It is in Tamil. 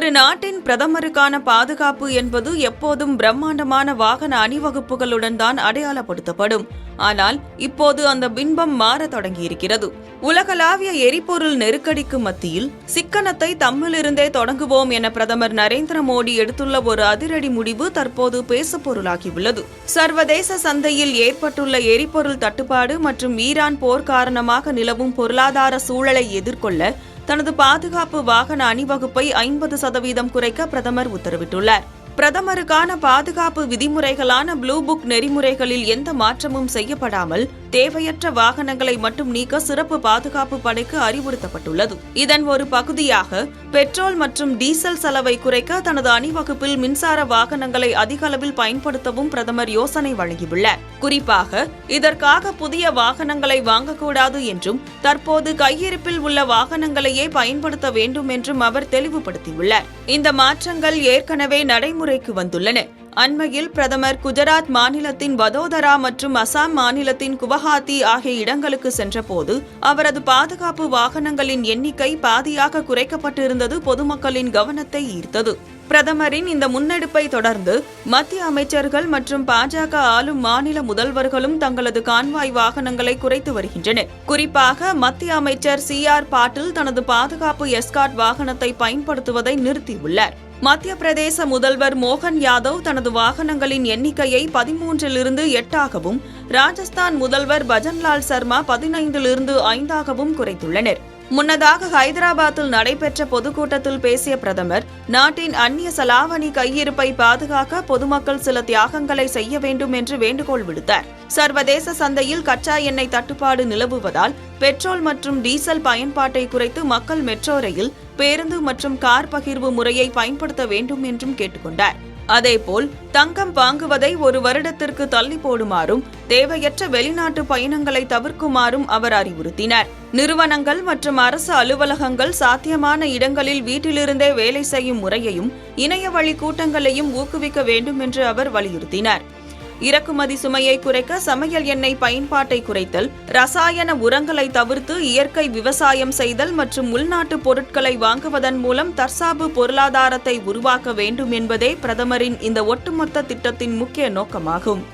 ஒரு நாட்டின் பிரதமருக்கான பாதுகாப்பு என்பது எப்போதும் பிரம்மாண்டமான வாகன அணிவகுப்புகளுடன் தான் அடையாளப்படுத்தப்படும். ஆனால் இப்போது அந்த பிம்பம் மாற தொடங்கியிருக்கிறது. உலகளாவிய எரிபொருள் நெருக்கடிக்கு மத்தியில் சிக்கனத்தை தம்மிலிருந்தே தொடங்குவோம் என பிரதமர் நரேந்திர மோடி எடுத்துள்ள ஒரு அதிரடி முடிவு தற்போது பேசுபொருளாகியுள்ளது. சர்வதேச சந்தையில் ஏற்பட்டுள்ள எரிபொருள் தட்டுப்பாடு மற்றும் ஈரான் போர் காரணமாக நிலவும் பொருளாதார சூழலை எதிர்கொள்ள தனது பாதுகாப்பு வாகன அணிவகுப்பை 50% குறைக்க பிரதமர் உத்தரவிட்டுள்ளார். பிரதமருக்கான பாதுகாப்பு விதிமுறைகளான ப்ளூ புக் நெறிமுறைகளில் எந்த மாற்றமும் செய்யப்படாமல் தேவையற்ற வாகனங்களை மட்டும் நீக்க சிறப்பு பாதுகாப்பு படைக்கு அறிவுறுத்தப்பட்டுள்ளது. இதன் ஒரு பகுதியாக பெட்ரோல் மற்றும் டீசல் செலவை குறைக்க தனது அணிவகுப்பில் மின்சார வாகனங்களை அதிக அளவில் பயன்படுத்தவும் பிரதமர் யோசனை வழங்கியுள்ளார். குறிப்பாக இதற்காக புதிய வாகனங்களை வாங்கக்கூடாது என்றும் தற்போது கையிருப்பில் உள்ள வாகனங்களையே பயன்படுத்த வேண்டும் என்றும் அவர் தெளிவுபடுத்தியுள்ளார். இந்த மாற்றங்கள் ஏற்கனவே நடைமுறைக்கு வந்துள்ளன. அண்மையில் பிரதமர் குஜராத் மாநிலத்தின் வதோதரா மற்றும் அசாம் மாநிலத்தின் குவஹாத்தி ஆகிய இடங்களுக்கு சென்றபோது அவரது பாதுகாப்பு வாகனங்களின் எண்ணிக்கை பாதியாக குறைக்கப்பட்டிருந்தது பொதுமக்களின் கவனத்தை ஈர்த்தது. பிரதமரின் இந்த முன்னெடுப்பை தொடர்ந்து மத்திய அமைச்சர்கள் மற்றும் பாஜக ஆளும் மாநில முதல்வர்களும் தங்களது கான்வாய் வாகனங்களை குறைத்து வருகின்றனர். குறிப்பாக மத்திய அமைச்சர் CR பாட்டீல் தனது பாதுகாப்பு எஸ்கார்ட் வாகனத்தை பயன்படுத்துவதை நிறுத்தியுள்ளார். மத்திய பிரதேச முதல்வர் மோகன் யாதவ் தனது வாகனங்களின் எண்ணிக்கையை 13 8ஆகவும் ராஜஸ்தான் முதல்வர் பஜன்லால் சர்மா 15 5ஆகவும் குறைத்துள்ளனர். முன்னதாக ஹைதராபாத்தில் நடைபெற்ற பொதுக்கூட்டத்தில் பேசிய பிரதமர் நாட்டின் அந்நிய செலாவணி கையிருப்பை பாதுகாக்க பொதுமக்கள் சில தியாகங்களை செய்ய வேண்டும் என்று வேண்டுகோள் விடுத்தார். சர்வதேச சந்தையில் கச்சா எண்ணெய் தட்டுப்பாடு நிலவுவதால் பெட்ரோல் மற்றும் டீசல் பயன்பாட்டை குறைத்து மக்கள் மெட்ரோ ரயில், பேருந்து மற்றும் கார் பகிர்வு முறையை பயன்படுத்த வேண்டும் என்றும் கேட்டுக்கொண்டார். அதேபோல் தங்கம் வாங்குவதை ஒரு வருடத்திற்கு தள்ளி போடுமாறும் தேவையற்ற வெளிநாட்டு பயணங்களை தவிர்க்குமாறும் அவர் அறிவுறுத்தினார். நிறுவனங்கள் மற்றும் அரசு அலுவலகங்கள் சாத்தியமான இடங்களில் வீட்டிலிருந்தே வேலை செய்யும் முறையையும் இணைய வழி கூட்டங்களையும் ஊக்குவிக்க வேண்டும் என்று அவர் வலியுறுத்தினார். இறக்குமதி சுமையை குறைக்க சமையல் எண்ணெய் பயன்பாட்டை குறைத்தல், ரசாயன உரங்களை தவிர்த்து இயற்கை விவசாயம் செய்தல் மற்றும் உள்நாட்டு பொருட்களை வாங்குவதன் மூலம் தற்சார்பு பொருளாதாரத்தை உருவாக்க வேண்டும் என்பதே பிரதமரின் இந்த ஒட்டுமொத்த திட்டத்தின் முக்கிய நோக்கமாகும்.